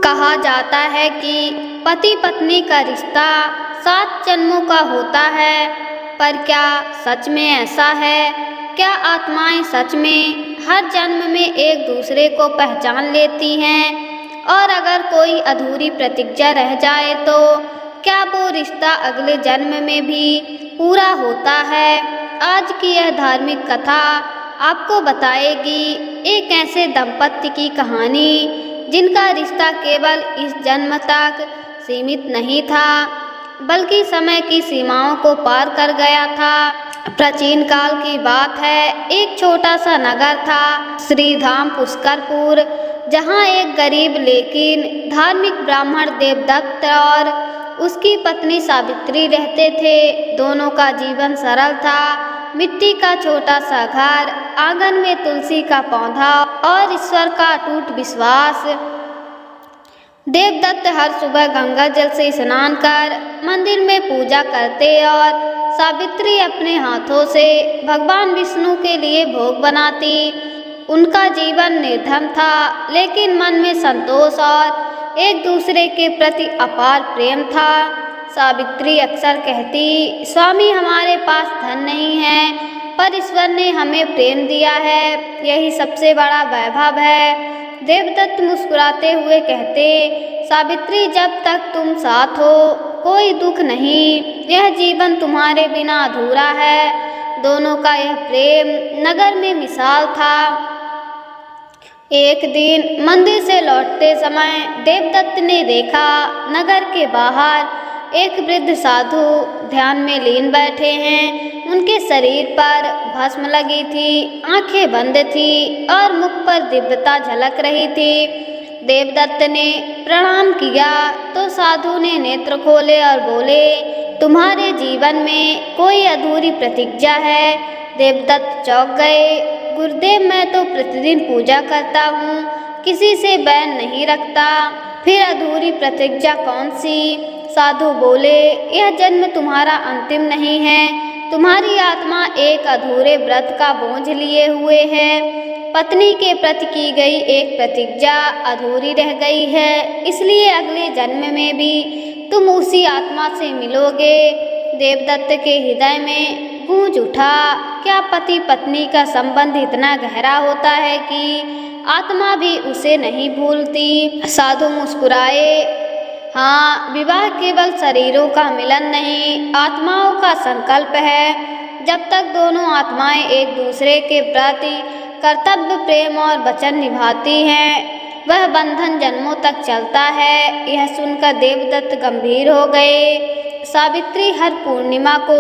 कहा जाता है कि पति पत्नी का रिश्ता 7 जन्मों का होता है, पर क्या सच में ऐसा है? क्या आत्माएं सच में हर जन्म में एक दूसरे को पहचान लेती हैं? और अगर कोई अधूरी प्रतिज्ञा रह जाए तो क्या वो रिश्ता अगले जन्म में भी पूरा होता है? आज की यह धार्मिक कथा आपको बताएगी एक ऐसे दंपत्ति की कहानी जिनका रिश्ता केवल इस जन्म तक सीमित नहीं था, बल्कि समय की सीमाओं को पार कर गया था। प्राचीन काल की बात है, एक छोटा सा नगर था, श्रीधाम पुष्करपुर, जहाँ एक गरीब लेकिन धार्मिक ब्राह्मण देवदत्त और उसकी पत्नी सावित्री रहते थे। दोनों का जीवन सरल था। मिट्टी का छोटा सा घर, आंगन में तुलसी का पौधा और ईश्वर का अटूट विश्वास। देवदत्त हर सुबह गंगा जल से स्नान कर मंदिर में पूजा करते और सावित्री अपने हाथों से भगवान विष्णु के लिए भोग बनाती। उनका जीवन निर्धन था, लेकिन मन में संतोष और एक दूसरे के प्रति अपार प्रेम था। सावित्री अक्सर कहती, स्वामी हमारे पास धन नहीं है, पर ईश्वर ने हमें प्रेम दिया है, यही सबसे बड़ा वैभव है। देवदत्त मुस्कुराते हुए कहते, सावित्री जब तक तुम साथ हो कोई दुख नहीं, यह जीवन तुम्हारे बिना अधूरा है। दोनों का यह प्रेम नगर में मिसाल था। एक दिन मंदिर से लौटते समय देवदत्त ने देखा, नगर के बाहर एक वृद्ध साधु ध्यान में लीन बैठे हैं। उनके शरीर पर भस्म लगी थी, आंखें बंद थी और मुख पर दिव्यता झलक रही थी। देवदत्त ने प्रणाम किया तो साधु ने नेत्र खोले और बोले, तुम्हारे जीवन में कोई अधूरी प्रतिज्ञा है। देवदत्त चौंक गए। गुरुदेव, मैं तो प्रतिदिन पूजा करता हूँ, किसी से बैर नहीं रखता, फिर अधूरी प्रतिज्ञा कौन सी? साधु बोले, यह जन्म तुम्हारा अंतिम नहीं है, तुम्हारी आत्मा एक अधूरे व्रत का बोझ लिए हुए है। पत्नी के प्रति की गई एक प्रतिज्ञा अधूरी रह गई है, इसलिए अगले जन्म में भी तुम उसी आत्मा से मिलोगे। देवदत्त के हृदय में गूंज उठा, क्या पति पत्नी का संबंध इतना गहरा होता है कि आत्मा भी उसे नहीं भूलती? साधु मुस्कुराए, हाँ, विवाह केवल शरीरों का मिलन नहीं, आत्माओं का संकल्प है। जब तक दोनों आत्माएं एक दूसरे के प्रति कर्तव्य, प्रेम और वचन निभाती हैं, वह बंधन जन्मों तक चलता है। यह सुनकर देवदत्त गंभीर हो गए। सावित्री हर पूर्णिमा को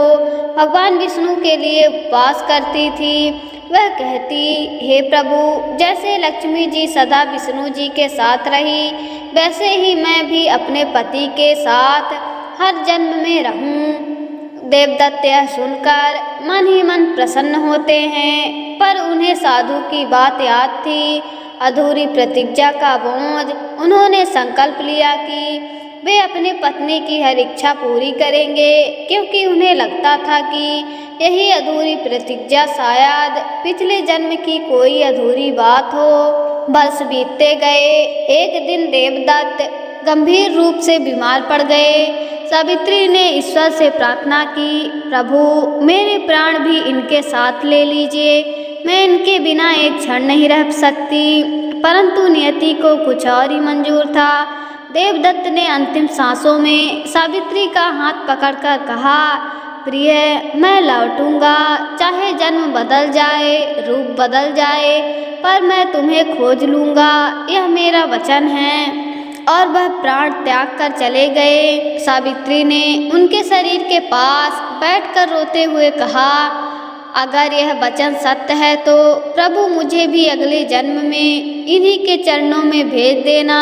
भगवान विष्णु के लिए उपवास करती थी। वह कहती, हे प्रभु, जैसे लक्ष्मी जी सदा विष्णु जी के साथ रही, वैसे ही मैं भी अपने पति के साथ हर जन्म में रहूं। देवदत्त यह सुनकर मन ही मन प्रसन्न होते हैं, पर उन्हें साधु की बात याद थी, अधूरी प्रतिज्ञा का बोझ। उन्होंने संकल्प लिया कि वे अपने पत्नी की हर इच्छा पूरी करेंगे, क्योंकि उन्हें लगता था कि यही अधूरी प्रतिज्ञा शायद पिछले जन्म की कोई अधूरी बात हो। वर्ष बीतते गए। एक दिन देवदत्त गंभीर रूप से बीमार पड़ गए। सावित्री ने ईश्वर से प्रार्थना की, प्रभु, मेरे प्राण भी इनके साथ ले लीजिए, मैं इनके बिना एक क्षण नहीं रह सकती। परंतु नियति को कुछ और ही मंजूर था। देवदत्त ने अंतिम सांसों में सावित्री का हाथ पकड़कर कहा, प्रिय, मैं लौटूंगा, चाहे जन्म बदल जाए, रूप बदल जाए, पर मैं तुम्हें खोज लूंगा, यह मेरा वचन है। और वह प्राण त्याग कर चले गए। सावित्री ने उनके शरीर के पास बैठकर रोते हुए कहा, अगर यह वचन सत्य है तो प्रभु मुझे भी अगले जन्म में इन्हीं के चरणों में भेज देना।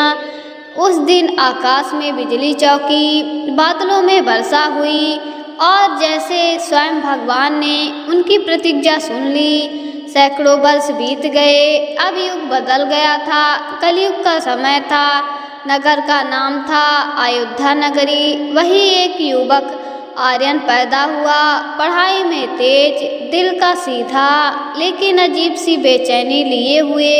उस दिन आकाश में बिजली चौंकी, बादलों में वर्षा हुई और जैसे स्वयं भगवान ने उनकी प्रतिज्ञा सुन ली। सैकड़ों वर्ष बीत गए। अब युग बदल गया था, कलयुग का समय था। नगर का नाम था अयोध्या नगरी। वही एक युवक आर्यन पैदा हुआ, पढ़ाई में तेज, दिल का सीधा, लेकिन अजीब सी बेचैनी लिए हुए।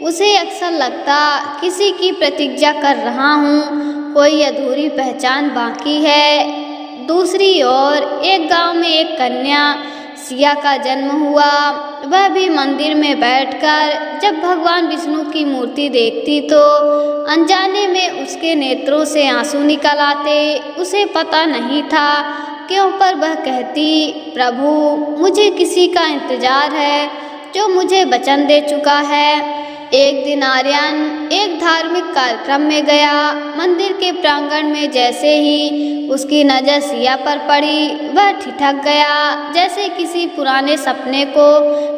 उसे अक्सर लगता किसी की प्रतीक्षा कर रहा हूँ, कोई अधूरी पहचान बाकी है। दूसरी ओर एक गांव में एक कन्या सिया का जन्म हुआ। वह भी मंदिर में बैठकर जब भगवान विष्णु की मूर्ति देखती तो अनजाने में उसके नेत्रों से आंसू निकल आते। उसे पता नहीं था क्यों, पर वह कहती, प्रभु मुझे किसी का इंतजार है जो मुझे वचन दे चुका है। एक दिन आर्यन एक धार्मिक कार्यक्रम में गया। मंदिर के प्रांगण में जैसे ही उसकी नज़र सिया पर पड़ी, वह ठिठक गया, जैसे किसी पुराने सपने को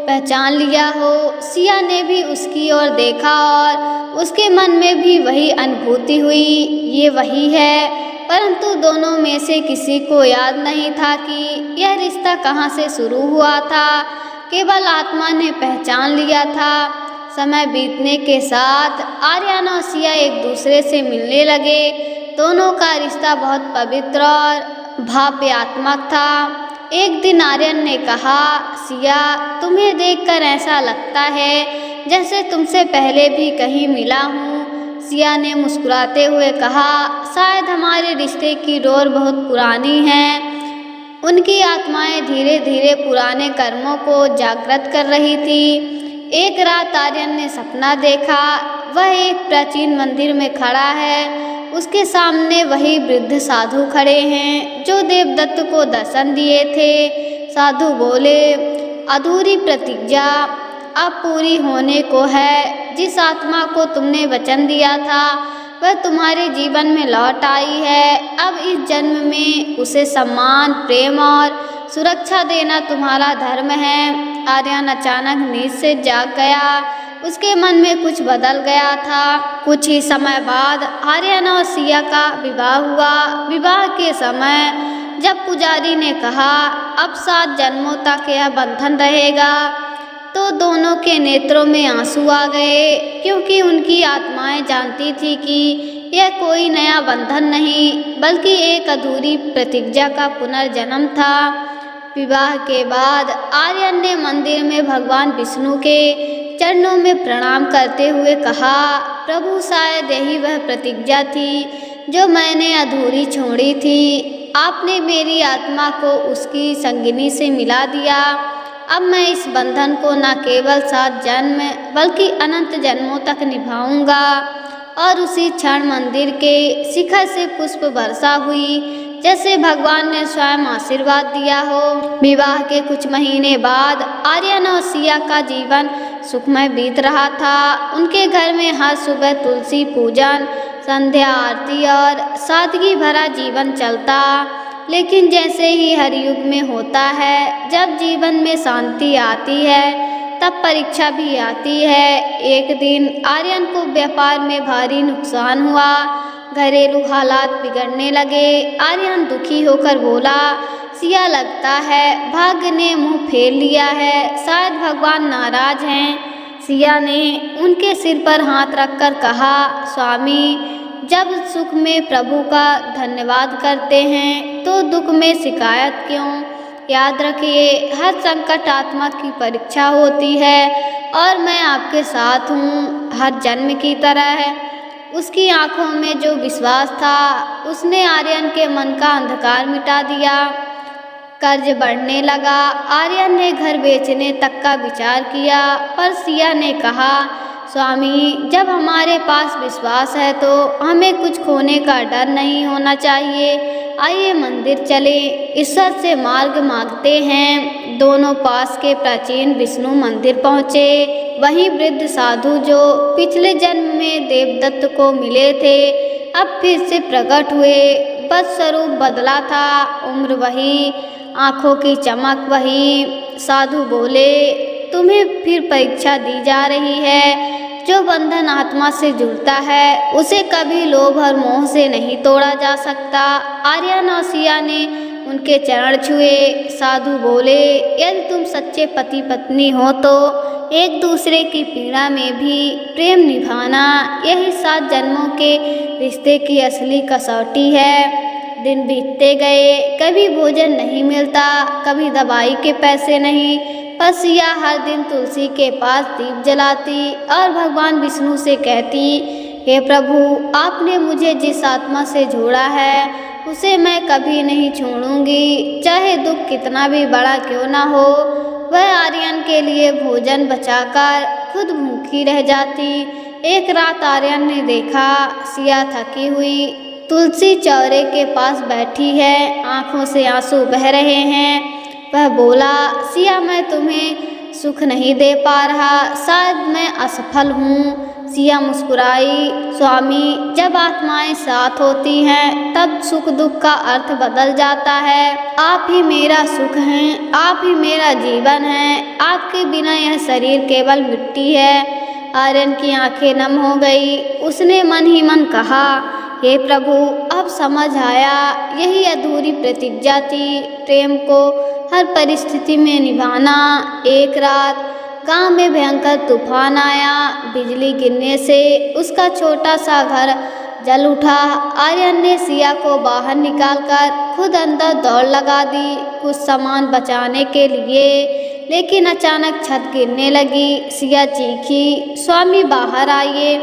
पहचान लिया हो। सिया ने भी उसकी ओर देखा और उसके मन में भी वही अनुभूति हुई, ये वही है। परंतु दोनों में से किसी को याद नहीं था कि यह रिश्ता कहाँ से शुरू हुआ था, केवल आत्मा ने पहचान लिया था। समय बीतने के साथ आर्यन और सिया एक दूसरे से मिलने लगे। दोनों का रिश्ता बहुत पवित्र और भाव्यात्मक था। एक दिन आर्यन ने कहा, सिया तुम्हें देखकर ऐसा लगता है जैसे तुमसे पहले भी कहीं मिला हूँ। सिया ने मुस्कुराते हुए कहा, शायद हमारे रिश्ते की डोर बहुत पुरानी है। उनकी आत्माएं धीरे धीरे पुराने कर्मों को जागृत कर रही थी। एक रात आर्यन ने सपना देखा, वह एक प्राचीन मंदिर में खड़ा है। उसके सामने वही वृद्ध साधु खड़े हैं जो देवदत्त को दर्शन दिए थे। साधु बोले, अधूरी प्रतिज्ञा अब पूरी होने को है। जिस आत्मा को तुमने वचन दिया था वह तुम्हारे जीवन में लौट आई है। अब इस जन्म में उसे सम्मान, प्रेम और सुरक्षा देना तुम्हारा धर्म है। आर्यन अचानक नींद से जाग गया। उसके मन में कुछ बदल गया था। कुछ ही समय बाद आर्यन और सिया का विवाह हुआ। विवाह के समय जब पुजारी ने कहा, अब 7 जन्मों तक यह बंधन रहेगा, तो दोनों के नेत्रों में आंसू आ गए, क्योंकि उनकी आत्माएं जानती थी कि यह कोई नया बंधन नहीं बल्कि एक अधूरी प्रतिज्ञा का पुनर्जन्म था। विवाह के बाद आर्यन ने मंदिर में भगवान विष्णु के चरणों में प्रणाम करते हुए कहा, प्रभु शायद यही वह प्रतिज्ञा थी जो मैंने अधूरी छोड़ी थी। आपने मेरी आत्मा को उसकी संगिनी से मिला दिया। अब मैं इस बंधन को न केवल 7 जन्म बल्कि अनंत जन्मों तक निभाऊंगा। और उसी क्षण मंदिर के शिखर से पुष्प वर्षा हुई, जैसे भगवान ने स्वयं आशीर्वाद दिया हो। विवाह के कुछ महीने बाद आर्यन और सिया का जीवन सुखमय बीत रहा था। उनके घर में हर सुबह तुलसी पूजन, संध्या आरती और सादगी भरा जीवन चलता। लेकिन जैसे ही हर युग में होता है, जब जीवन में शांति आती है तब परीक्षा भी आती है। एक दिन आर्यन को व्यापार में भारी नुकसान हुआ। घरेलू हालात बिगड़ने लगे। आर्यन दुखी होकर बोला, सिया लगता है भाग्य ने मुंह फेर लिया है, शायद भगवान नाराज हैं। सिया ने उनके सिर पर हाथ रखकर कहा, स्वामी, जब सुख में प्रभु का धन्यवाद करते हैं तो दुख में शिकायत क्यों? याद रखिए, हर संकट आत्मा की परीक्षा होती है और मैं आपके साथ हूँ, हर जन्म की तरह है। उसकी आंखों में जो विश्वास था उसने आर्यन के मन का अंधकार मिटा दिया। कर्ज बढ़ने लगा। आर्यन ने घर बेचने तक का विचार किया, पर सिया ने कहा, स्वामी, जब हमारे पास विश्वास है तो हमें कुछ खोने का डर नहीं होना चाहिए। आइए मंदिर चले, ईश्वर से मार्ग मांगते हैं। दोनों पास के प्राचीन विष्णु मंदिर पहुँचे। वहीं वृद्ध साधु जो पिछले जन्म में देवदत्त को मिले थे अब फिर से प्रकट हुए। बस स्वरूप बदला था, उम्र वही, आँखों की चमक वही। साधु बोले, तुम्हें फिर परीक्षा दी जा रही है। जो बंधन आत्मा से जुड़ता है उसे कभी लोभ और मोह से नहीं तोड़ा जा सकता। आर्यन और सिया ने उनके चरण छुए। साधु बोले, यदि तुम सच्चे पति पत्नी हो तो एक दूसरे की पीड़ा में भी प्रेम निभाना, यही 7 जन्मों के रिश्ते की असली कसौटी है। दिन बीतते गए, कभी भोजन नहीं मिलता, कभी दवाई के पैसे नहीं, पर सिया हर दिन तुलसी के पास दीप जलाती और भगवान विष्णु से कहती, हे प्रभु, आपने मुझे जिस आत्मा से जोड़ा है उसे मैं कभी नहीं छोड़ूंगी, चाहे दुख कितना भी बड़ा क्यों ना हो। वह आर्यन के लिए भोजन बचाकर खुद भूखी रह जाती। एक रात आर्यन ने देखा सिया थकी हुई तुलसी चौरे के पास बैठी है, आंखों से आंसू बह रहे हैं। वह बोला, सिया, मैं तुम्हें सुख नहीं दे पा रहा, शायद मैं असफल हूँ। सिया मुस्कुराई, स्वामी, जब आत्माएं साथ होती हैं तब सुख दुख का अर्थ बदल जाता है। आप ही मेरा सुख हैं, आप ही मेरा जीवन है, आपके बिना यह शरीर केवल मिट्टी है। आर्यन की आंखें नम हो गई। उसने मन ही मन कहा, हे प्रभु, अब समझ आया, यही अधूरी प्रतिज्ञा थी, प्रेम को हर परिस्थिति में निभाना। एक रात गांव में भयंकर तूफान आया। बिजली गिरने से उसका छोटा सा घर जल उठा। आर्यन ने सिया को बाहर निकालकर खुद अंदर दौड़ लगा दी कुछ सामान बचाने के लिए, लेकिन अचानक छत गिरने लगी। सिया चीखी, स्वामी, बाहर आइए।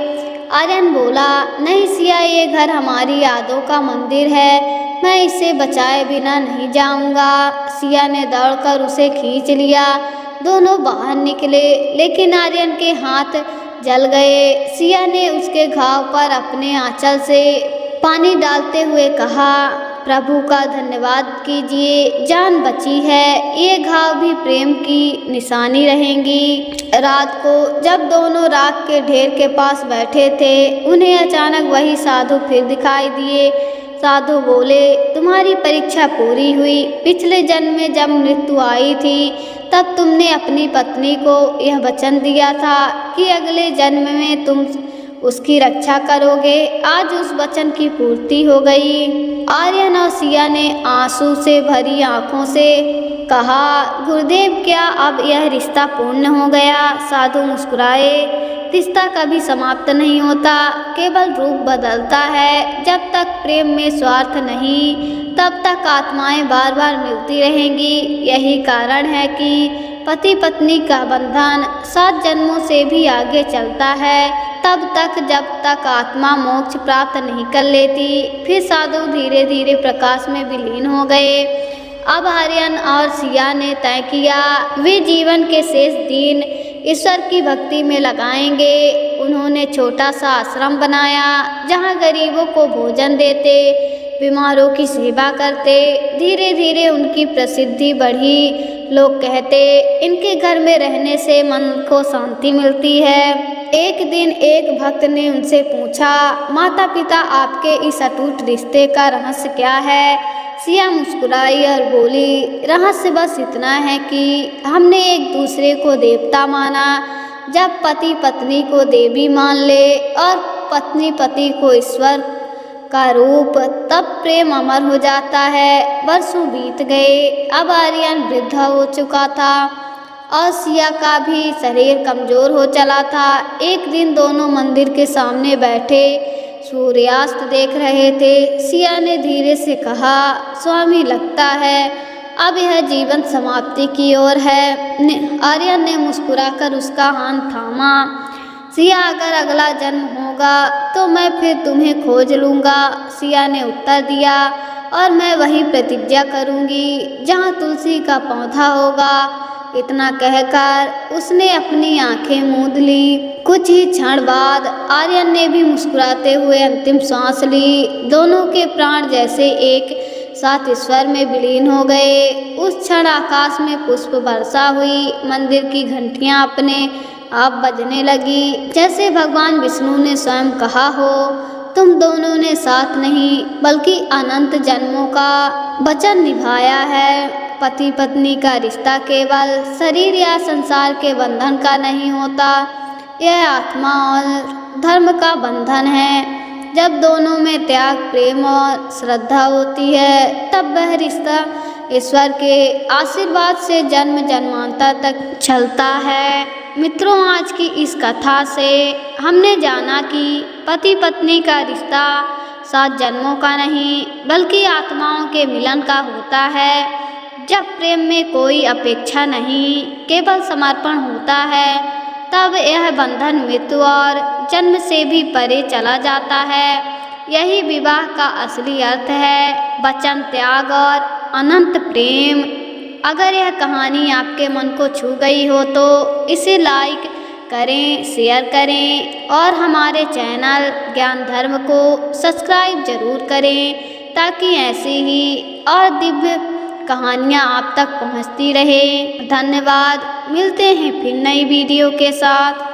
आर्यन बोला, नहीं सिया, ये घर हमारी यादों का मंदिर है, मैं इसे बचाए बिना नहीं जाऊंगा। सिया ने दौड़कर उसे खींच लिया। दोनों बाहर निकले, लेकिन आर्यन के हाथ जल गए। सिया ने उसके घाव पर अपने आंचल से पानी डालते हुए कहा, प्रभु का धन्यवाद कीजिए, जान बची है, ये घाव भी प्रेम की निशानी रहेंगी। रात को जब दोनों राख के ढेर के पास बैठे थे, उन्हें अचानक वही साधु फिर दिखाई दिए। साधु बोले, तुम्हारी परीक्षा पूरी हुई। पिछले जन्म में जब मृत्यु आई थी तब तुमने अपनी पत्नी को यह वचन दिया था कि अगले जन्म में तुम उसकी रक्षा करोगे। आज उस वचन की पूर्ति हो गई। आर्यन और सिया ने आंसू से भरी आंखों से कहा, गुरुदेव, क्या अब यह रिश्ता पूर्ण हो गया? साधु मुस्कुराए, रिश्ता कभी समाप्त नहीं होता, केवल रूप बदलता है। जब तक प्रेम में स्वार्थ नहीं, तब तक आत्माएं बार बार मिलती रहेंगी। यही कारण है कि पति पत्नी का बंधन 7 जन्मों से भी आगे चलता है, तब तक जब तक आत्मा मोक्ष प्राप्त नहीं कर लेती। फिर साधु धीरे धीरे प्रकाश में विलीन हो गए। अब आर्यन और सिया ने तय किया, वे जीवन के शेष दिन ईश्वर की भक्ति में लगाएंगे। उन्होंने छोटा सा आश्रम बनाया, जहाँ गरीबों को भोजन देते, बीमारों की सेवा करते। धीरे धीरे उनकी प्रसिद्धि बढ़ी। लोग कहते, इनके घर में रहने से मन को शांति मिलती है। एक दिन एक भक्त ने उनसे पूछा, माता पिता, आपके इस अटूट रिश्ते का रहस्य क्या है? सिया मुस्कुराई और बोली, रहस्य बस इतना है कि हमने एक दूसरे को देवता माना। जब पति पत्नी को देवी मान ले और पत्नी पति को ईश्वर का रूप, तब प्रेम अमर हो जाता है। वर्षों बीत गए। अब आर्यन वृद्ध हो चुका था और सिया का भी शरीर कमजोर हो चला था। एक दिन दोनों मंदिर के सामने बैठे सूर्यास्त देख रहे थे। सिया ने धीरे से कहा, स्वामी, लगता है अब यह जीवन समाप्ति की ओर है। आर्यन ने मुस्कुराकर उसका हाथ थामा। सिया, अगर अगला जन्म होगा तो मैं फिर तुम्हें खोज लूँगा। सिया ने उत्तर दिया, और मैं वही प्रतिज्ञा करूँगी जहाँ तुलसी का पौधा होगा। इतना कहकर उसने अपनी आंखें मूंद ली। कुछ ही क्षण बाद आर्यन ने भी मुस्कुराते हुए अंतिम सांस ली। दोनों के प्राण जैसे एक साथ ईश्वर में विलीन हो गए। उस क्षण आकाश में पुष्प वर्षा हुई। मंदिर की घंटियां अपने आप बजने लगी, जैसे भगवान विष्णु ने स्वयं कहा हो, तुम दोनों ने साथ नहीं बल्कि अनंत जन्मों का वचन निभाया है। पति पत्नी का रिश्ता केवल शरीर या संसार के बंधन का नहीं होता, यह आत्मा और धर्म का बंधन है। जब दोनों में त्याग, प्रेम और श्रद्धा होती है, तब वह रिश्ता ईश्वर के आशीर्वाद से जन्म जन्मांतर तक चलता है। मित्रों, आज की इस कथा से हमने जाना कि पति पत्नी का रिश्ता 7 जन्मों का नहीं बल्कि आत्माओं के मिलन का होता है। जब प्रेम में कोई अपेक्षा नहीं, केवल समर्पण होता है, तब यह बंधन मृत्यु और जन्म से भी परे चला जाता है। यही विवाह का असली अर्थ है, वचन, त्याग और अनंत प्रेम। अगर यह कहानी आपके मन को छू गई हो तो इसे लाइक करें, शेयर करें और हमारे चैनल ज्ञान धर्म को सब्सक्राइब जरूर करें, ताकि ऐसी ही और दिव्य कहानियाँ आप तक पहुँचती रहे। धन्यवाद। मिलते हैं फिर नई वीडियो के साथ।